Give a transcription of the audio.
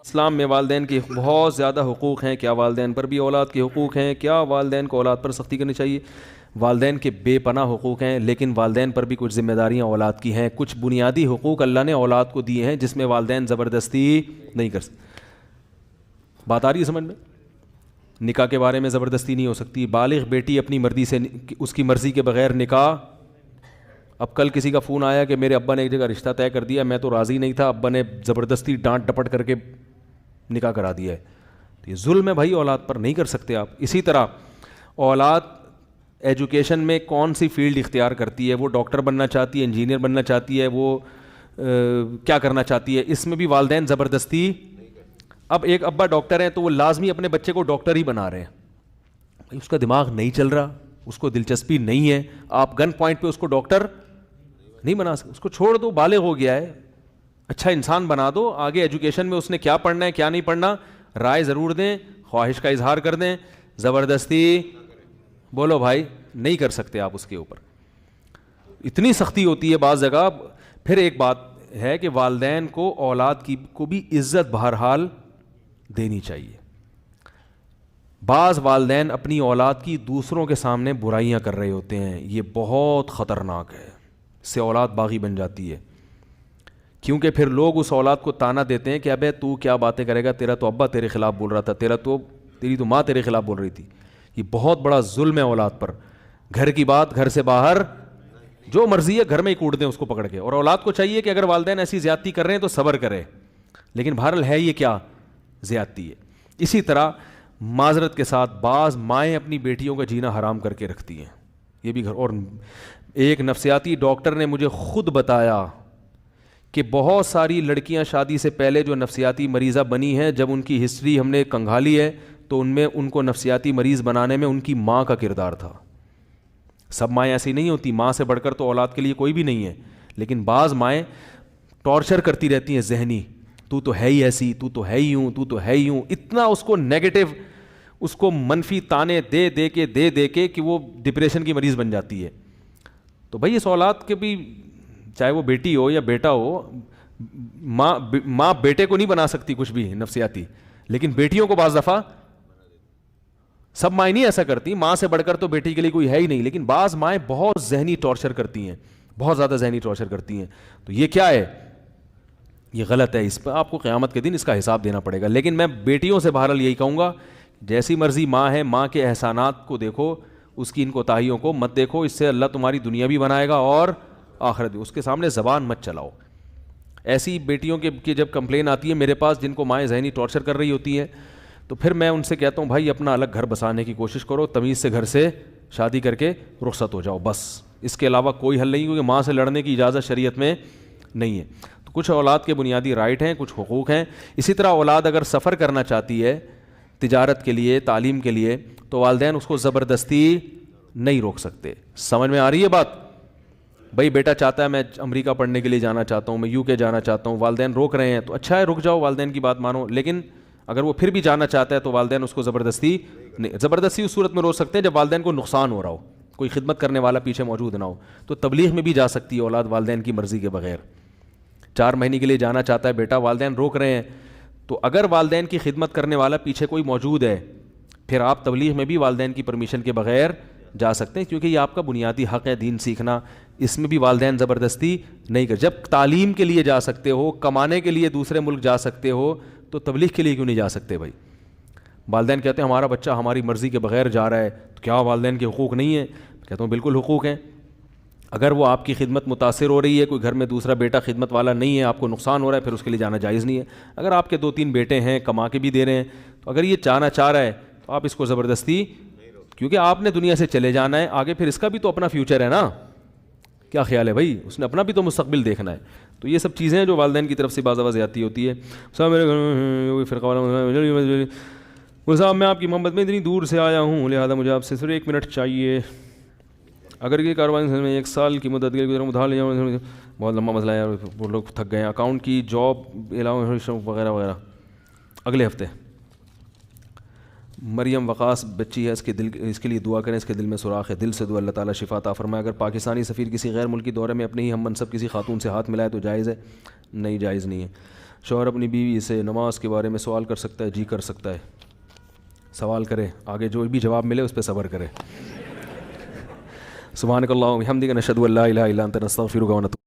اسلام میں والدین کے بہت زیادہ حقوق ہیں. کیا والدین پر بھی اولاد کے حقوق ہیں؟ کیا والدین کو اولاد پر سختی کرنی چاہیے؟ والدین کے بے پناہ حقوق ہیں، لیکن والدین پر بھی کچھ ذمہ داریاں اولاد کی ہیں. کچھ بنیادی حقوق اللہ نے اولاد کو دیے ہیں جس میں والدین زبردستی نہیں کر سکتے. بات آ رہی ہے سمجھ میں؟ نکاح کے بارے میں زبردستی نہیں ہو سکتی. بالغ بیٹی اپنی مرضی سے، اس کی مرضی کے بغیر نکاح. اب کل کسی کا فون آیا کہ میرے ابا نے ایک جگہ رشتہ طے کر دیا، میں تو راضی نہیں تھا، ابا نے زبردستی ڈانٹ ڈپٹ کر کے نکاح کرا دیا ہے. تو یہ ظلم ہے بھائی، اولاد پر نہیں کر سکتے آپ. اسی طرح اولاد ایجوکیشن میں کون سی فیلڈ اختیار کرتی ہے، وہ ڈاکٹر بننا چاہتی ہے، انجینئر بننا چاہتی ہے، وہ کیا کرنا چاہتی ہے، اس میں بھی والدین زبردستی. اب ایک ابا ڈاکٹر ہیں تو وہ لازمی اپنے بچے کو ڈاکٹر ہی بنا رہے ہیں. بھائی اس کا دماغ نہیں چل رہا، اس کو دلچسپی نہیں ہے، آپ گن پوائنٹ پہ اس کو ڈاکٹر نہیں بنا سکتے. اس کو چھوڑ دو، بالغ ہو گیا ہے، اچھا انسان بنا دو. آگے ایجوکیشن میں اس نے کیا پڑھنا ہے کیا نہیں پڑھنا رائے ضرور دیں، خواہش کا اظہار کر دیں. زبردستی بولو بھائی نہیں کر سکتے آپ اس کے اوپر. اتنی سختی ہوتی ہے بعض جگہ. پھر ایک بات ہے کہ والدین کو اولاد کی کو بھی عزت بہرحال دینی چاہیے. بعض والدین اپنی اولاد کی دوسروں کے سامنے برائیاں کر رہے ہوتے ہیں، یہ بہت خطرناک ہے. اس سے اولاد باغی بن جاتی ہے، کیونکہ پھر لوگ اس اولاد کو تانا دیتے ہیں کہ ابے تو کیا باتیں کرے گا، تیرا تو ابا تیرے خلاف بول رہا تھا، تیری تو ماں تیرے خلاف بول رہی تھی. یہ بہت بڑا ظلم ہے اولاد پر. گھر کی بات گھر سے باہر، جو مرضی ہے گھر میں ہی کوٹ دیں اس کو پکڑ کے. اور اولاد کو چاہیے کہ اگر والدین ایسی زیادتی کر رہے ہیں تو صبر کرے، لیکن بہرحال ہے یہ کیا زیادتی ہے. اسی طرح معذرت کے ساتھ بعض مائیں اپنی بیٹیوں کا جینا حرام کر کے رکھتی ہیں، یہ بھی گھر. اور ایک نفسیاتی ڈاکٹر نے مجھے خود بتایا کہ بہت ساری لڑکیاں شادی سے پہلے جو نفسیاتی مریضہ بنی ہیں، جب ان کی ہسٹری ہم نے کنگھالی ہے تو ان کو نفسیاتی مریض بنانے میں ان کی ماں کا کردار تھا. سب مائیں ایسی نہیں ہوتی، ماں سے بڑھ کر تو اولاد کے لیے کوئی بھی نہیں ہے، لیکن بعض مائیں ٹارچر کرتی رہتی ہیں ذہنی، تو تو ہے ہی ایسی، تو تو ہے ہی ہوں، تو تو ہے ہی ہوں. اتنا اس کو نیگیٹو، اس کو منفی تانے دے کے کہ وہ ڈپریشن کی مریض بن جاتی ہے. تو بھائی اس اولاد کے بھی، چاہے وہ بیٹی ہو یا بیٹا ہو، ماں بیٹے کو نہیں بنا سکتی کچھ بھی نفسیاتی، لیکن بیٹیوں کو بعض دفعہ، سب مائیں نہیں ایسا کرتی، ماں سے بڑھ کر تو بیٹی کے لیے کوئی ہے ہی نہیں، لیکن بعض مائیں بہت ذہنی ٹارچر کرتی ہیں، بہت زیادہ ذہنی ٹارچر کرتی ہیں. تو یہ کیا ہے؟ یہ غلط ہے. اس پہ آپ کو قیامت کے دن اس کا حساب دینا پڑے گا. لیکن میں بیٹیوں سے بہرحال یہی کہوں گا، جیسی مرضی ماں ہے، ماں کے احسانات کو دیکھو، اس کی ان کوتاہیوں کو مت دیکھو. اس سے اللہ تمہاری دنیا بھی بنائے گا اور آخرت بھی. اس کے سامنے زبان مت چلاؤ. ایسی بیٹیوں کی جب کمپلین آتی ہے میرے پاس جن کو مائیں ذہنی ٹارچر کر رہی ہوتی ہیں، تو پھر میں ان سے کہتا ہوں بھائی اپنا الگ گھر بسانے کی کوشش کرو، تمیز سے گھر سے شادی کر کے رخصت ہو جاؤ، بس. اس کے علاوہ کوئی حل نہیں، کیونکہ ماں سے لڑنے کی اجازت شریعت میں نہیں ہے. تو کچھ اولاد کے بنیادی رائٹ ہیں، کچھ حقوق ہیں. اسی طرح اولاد اگر سفر کرنا چاہتی ہے تجارت کے لیے، تعلیم کے لیے، تو والدین اس کو زبردستی نہیں روک سکتے. سمجھ میں آ رہی ہے بات؟ بھائی بیٹا چاہتا ہے میں امریکہ پڑھنے کے لیے جانا چاہتا ہوں، میں UK جانا چاہتا ہوں، والدین روک رہے ہیں تو اچھا ہے، رک جاؤ، والدین کی بات مانو. لیکن اگر وہ پھر بھی جانا چاہتا ہے تو والدین اس کو زبردستی اس صورت میں روک سکتے ہیں جب والدین کو نقصان ہو رہا ہو، کوئی خدمت کرنے والا پیچھے موجود نہ ہو. تو تبلیغ میں بھی جا سکتی ہے اولاد والدین کی مرضی کے بغیر. 4 مہینے کے لیے جانا چاہتا ہے بیٹا، والدین روک رہے ہیں، تو اگر والدین کی خدمت کرنے والا پیچھے کوئی موجود ہے، پھر آپ تبلیغ میں بھی والدین کی پرمیشن کے بغیر جا سکتے ہیں، کیونکہ یہ آپ کا بنیادی حق ہے دین سیکھنا. اس میں بھی والدین زبردستی نہیں کر. جب تعلیم کے لیے جا سکتے ہو، کمانے کے لیے دوسرے ملک جا سکتے ہو، تو تبلیغ کے لیے کیوں نہیں جا سکتے بھائی؟ والدین کہتے ہیں ہمارا بچہ ہماری مرضی کے بغیر جا رہا ہے، تو کیا والدین کے حقوق نہیں ہیں؟ کہتا ہوں بالکل حقوق ہیں. اگر وہ آپ کی خدمت متاثر ہو رہی ہے، کوئی گھر میں دوسرا بیٹا خدمت والا نہیں ہے، آپ کو نقصان ہو رہا ہے، پھر اس کے لیے جانا جائز نہیں ہے. اگر آپ کے 2-3 بیٹے ہیں، کما کے بھی دے رہے ہیں، تو اگر یہ جانا چاہ رہا ہے تو آپ اس کو زبردستی، کیونکہ آپ نے دنیا سے چلے جانا ہے آگے، پھر اس کا بھی تو اپنا فیوچر ہے نا. کیا خیال ہے بھائی؟ اس نے اپنا بھی تو مستقبل دیکھنا ہے. تو یہ سب چیزیں جو والدین کی طرف سے بعض اوقات زیادتی ہوتی ہے. میرے گھر فرقہ والا صاحب، میں آپ کی محبت میں اتنی دور سے آیا ہوں، لہٰذا مجھے آپ سے صرف 1 منٹ چاہیے. اگر یہ کاروبار میں 1 سال کی مدت کے لیے ادھار لے جاؤں، بہت لمبا مسئلہ ہے، وہ لوگ تھک گئے ہیں، اکاؤنٹ کی جاب علاوہ وغیرہ وغیرہ. اگلے ہفتے مریم وقاص بچی ہے، اس کے لیے دعا کریں، اس کے دل میں سوراخ ہے، دل سے دعا، اللہ تعالیٰ شفا عطا فرمائے. اگر پاکستانی سفیر کسی غیر ملکی دورے میں اپنے ہی ہم منصب کسی خاتون سے ہاتھ ملائے تو جائز ہے؟ نہیں، جائز نہیں ہے. شوہر اپنی بیوی سے نماز کے بارے میں سوال کر سکتا ہے؟ جی کر سکتا ہے، سوال کرے، آگے جو بھی جواب ملے اس پہ صبر کرے۔ سبحانک اللہم و بحمدک، نشہد ان لا الہ الا انت، نستغفرک و نتوب